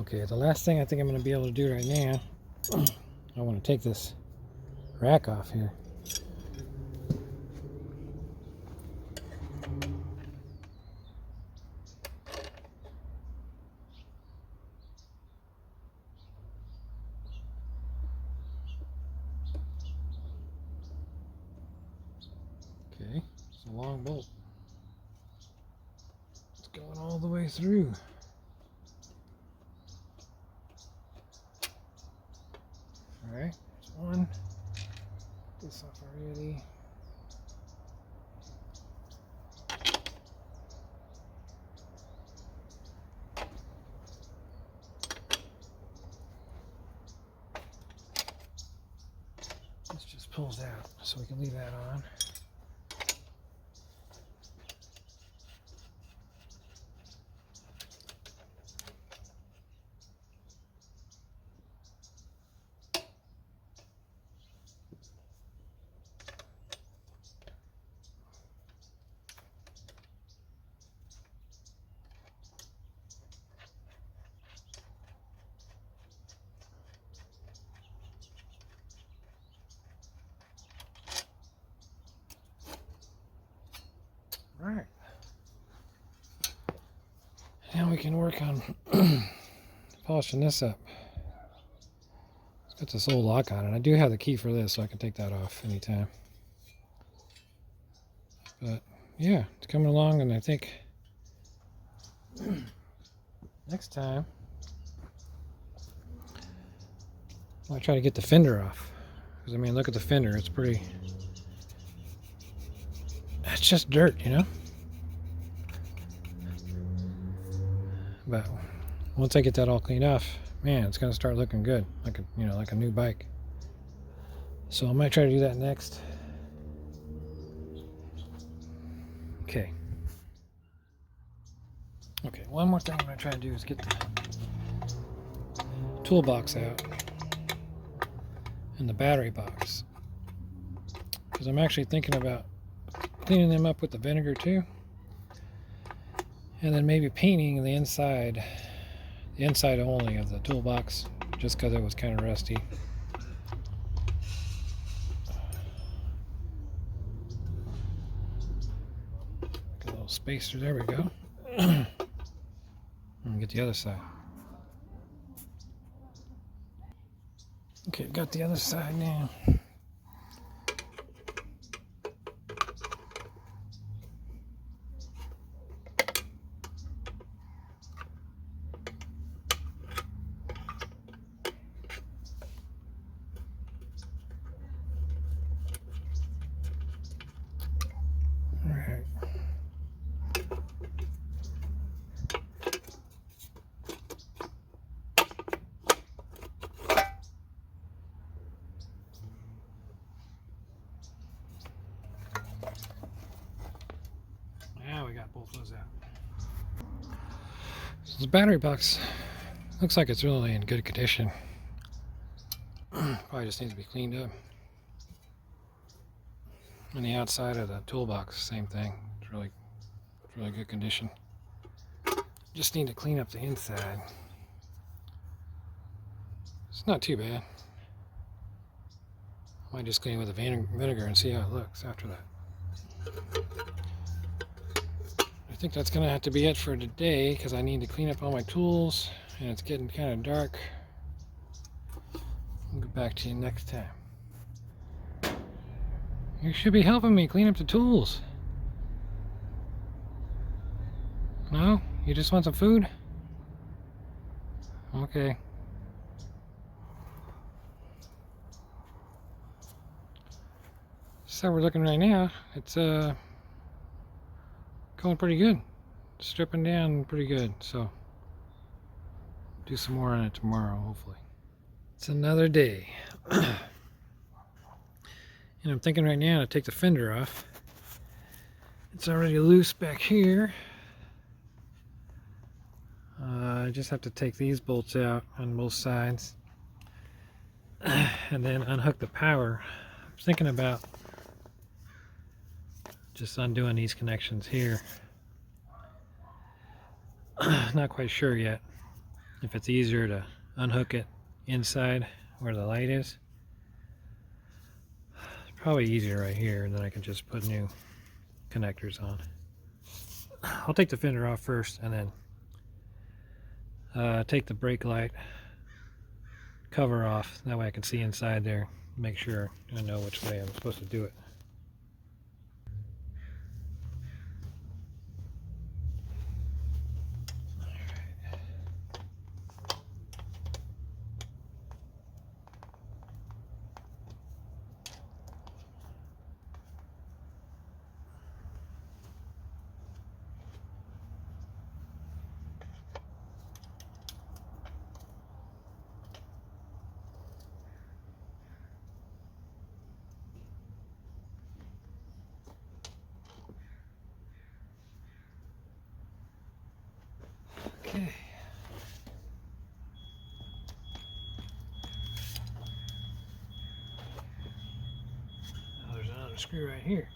Okay, the last thing I think I'm going to be able to do right now, I want to take this rack off here. Okay, it's a long bolt. It's going all the way through. Alright, there's one. Get this off already. This just pulls out, so we can leave that on. Alright. Now we can work on polishing this up. It's got this old lock on it. I do have the key for this, so I can take that off anytime. But yeah, it's coming along, and I think next time I'll try to get the fender off. Because I mean, look at the fender, it's pretty... It's just dirt, you know? But once I get that all cleaned off, man, it's gonna start looking good, like like a new bike. So I might try to do that next. Okay. Okay, one more thing I'm gonna try to do is get the toolbox out and the battery box, because I'm actually thinking about cleaning them up with the vinegar too, and then maybe painting the inside only of the toolbox, just because it was kind of rusty. Get a little spacer, there we go. And get the other side. Okay, got the other side now. Now we got both those out. So the battery box looks like it's really in good condition. Probably just needs to be cleaned up. And the outside of the toolbox, same thing. It's really good condition. Just need to clean up the inside. It's not too bad. I might just clean it with the vinegar and see how it looks after that. I think that's going to have to be it for today, because I need to clean up all my tools and it's getting kind of dark. I'll get back to you next time. You should be helping me clean up the tools. No? You just want some food? Okay. So we're looking right now. It's going pretty good. Stripping down pretty good. So do some more on it tomorrow, hopefully. It's another day. And I'm thinking right now to take the fender off. It's already loose back here. I just have to take these bolts out on both sides and then unhook the power. I'm thinking about just undoing these connections here. Not quite sure yet. if it's easier to unhook it inside where the light is. It's probably easier right here, and then I can just put new connectors on. I'll take the fender off first, and then take the brake light cover off. That way I can see inside there, make sure I know which way I'm supposed to do it. Okay. Now there's another screw right here.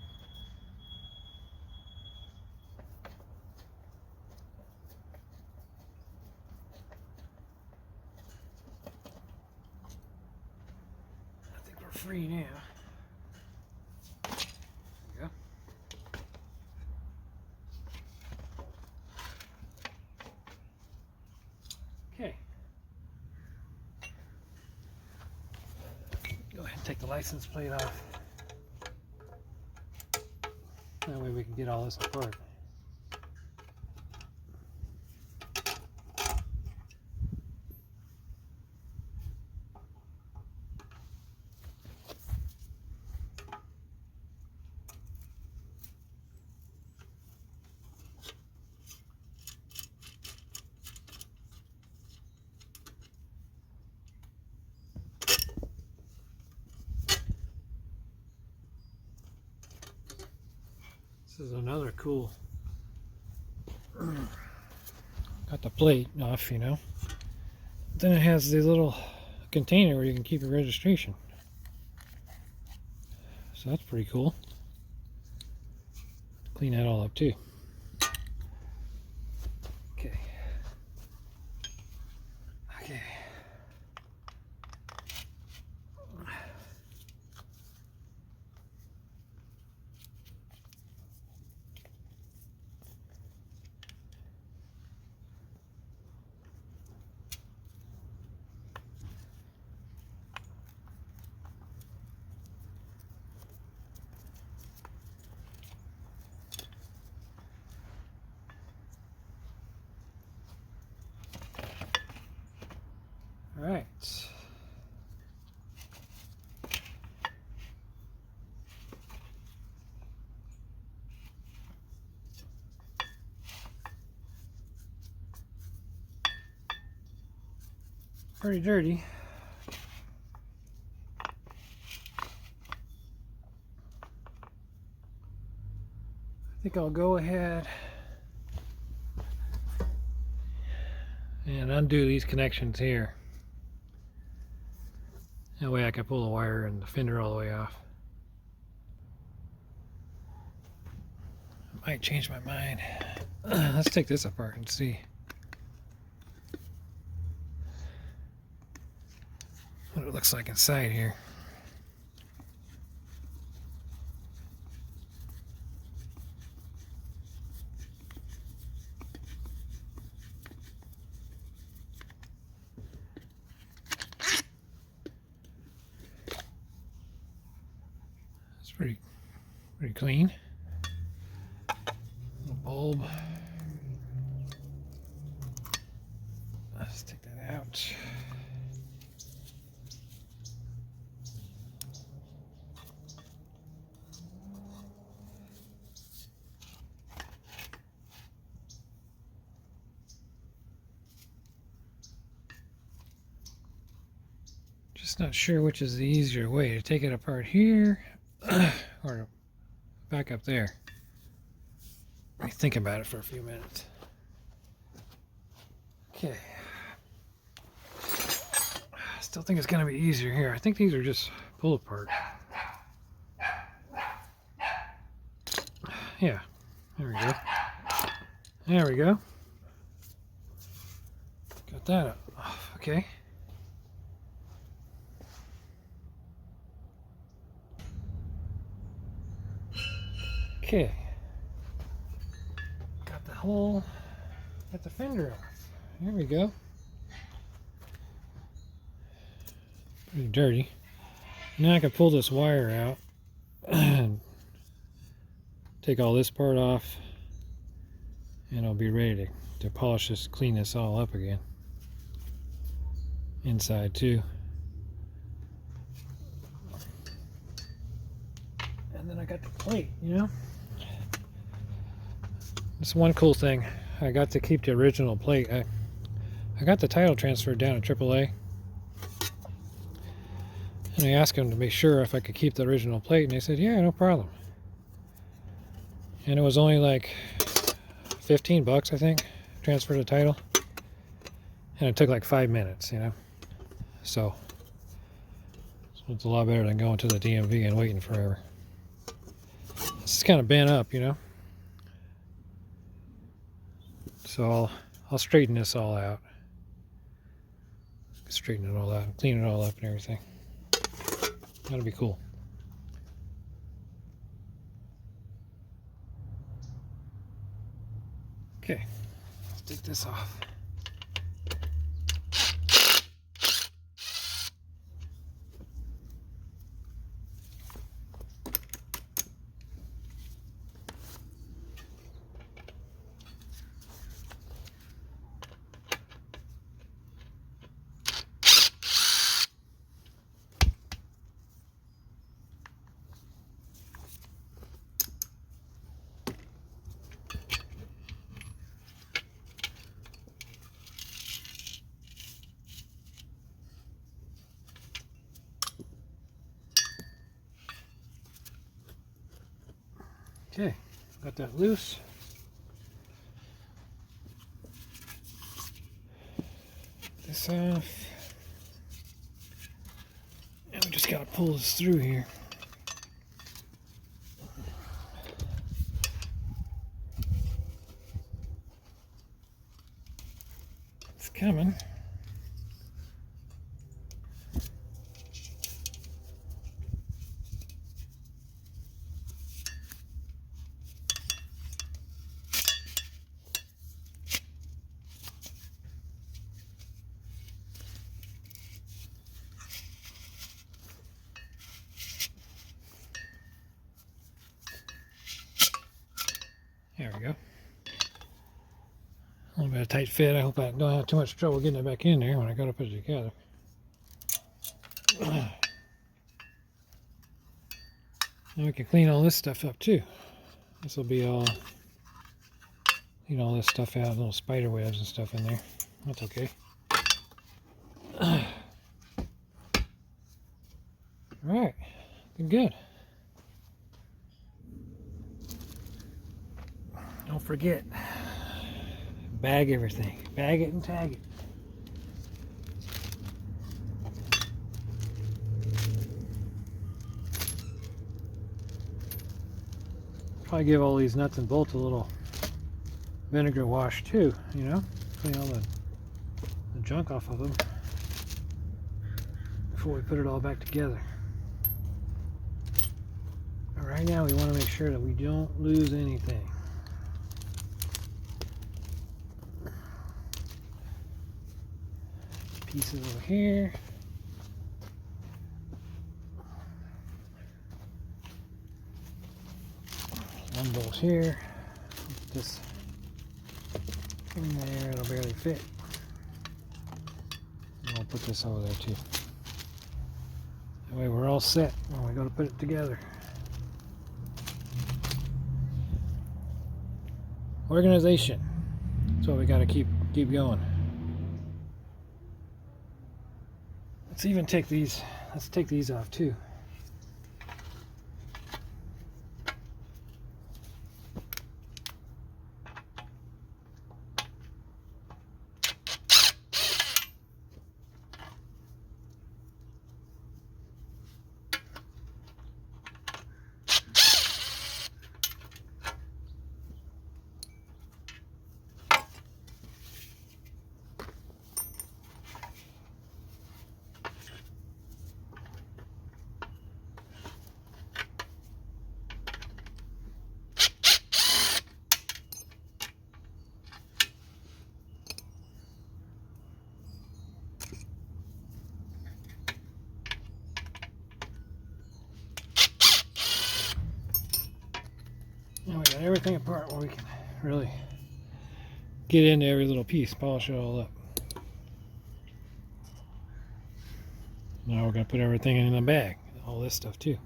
I think we're free now. There we go. Okay. Go ahead and take the license plate off. That way we can get all this apart. This is another cool. Got the plate off, you know. Then it has the little container where you can keep your registration. So that's pretty cool. Clean that all up too. Okay. Okay. All right. Pretty dirty. I think I'll go ahead and undo these connections here. That way I can pull the wire and the fender all the way off. I might change my mind. Let's take this apart and see what it looks like inside here. It's pretty clean. The bulb. Let's take that out. Just not sure which is the easier way, to take it apart here or back up there. Let me think about it for a few minutes. Okay. I still think it's going to be easier here. I think these are just pull apart. Yeah. There we go. There we go. Got that off. Okay. Okay. Got the hole. Got the fender off. There we go. Pretty dirty. Now I can pull this wire out and take all this part off, and I'll be ready to polish this, clean this all up again. Inside too. And then I got the plate, you know. That's one cool thing. I got to keep the original plate. I got the title transferred down to AAA. And I asked them to make sure if I could keep the original plate, and they said, yeah, no problem. And it was only like 15 bucks, I think, transfer the title. And it took like 5 minutes, you know. So it's a lot better than going to the DMV and waiting forever. This is kind of bent up, you know. So I'll straighten this all out. Straighten it all out, clean it all up and everything. That'll be cool. Okay, let's take this off. Okay, got that loose. This off. And we just gotta pull this through here. It's coming. There we go. A little bit of tight fit. I hope I don't have too much trouble getting it back in there when I go to put it together. And we can clean all this stuff up too. This will be all, clean all this stuff out, little spider webs and stuff in there. That's okay. Alright, good. Don't forget, bag everything. Bag it and tag it. Probably give all these nuts and bolts a little vinegar wash too, you know? Clean all the junk off of them before we put it all back together. But right now we want to make sure that we don't lose anything. Pieces over here. One bolt here. Put this in there, it'll barely fit. And I'll put this over there too. That way we're all set when we go to put it together. Organization. That's what we got to keep going. Let's even take these. Let's take these off too. Now we got everything apart where we can really get into every little piece, polish it all up. Now we're going to put everything in the bag, all this stuff too.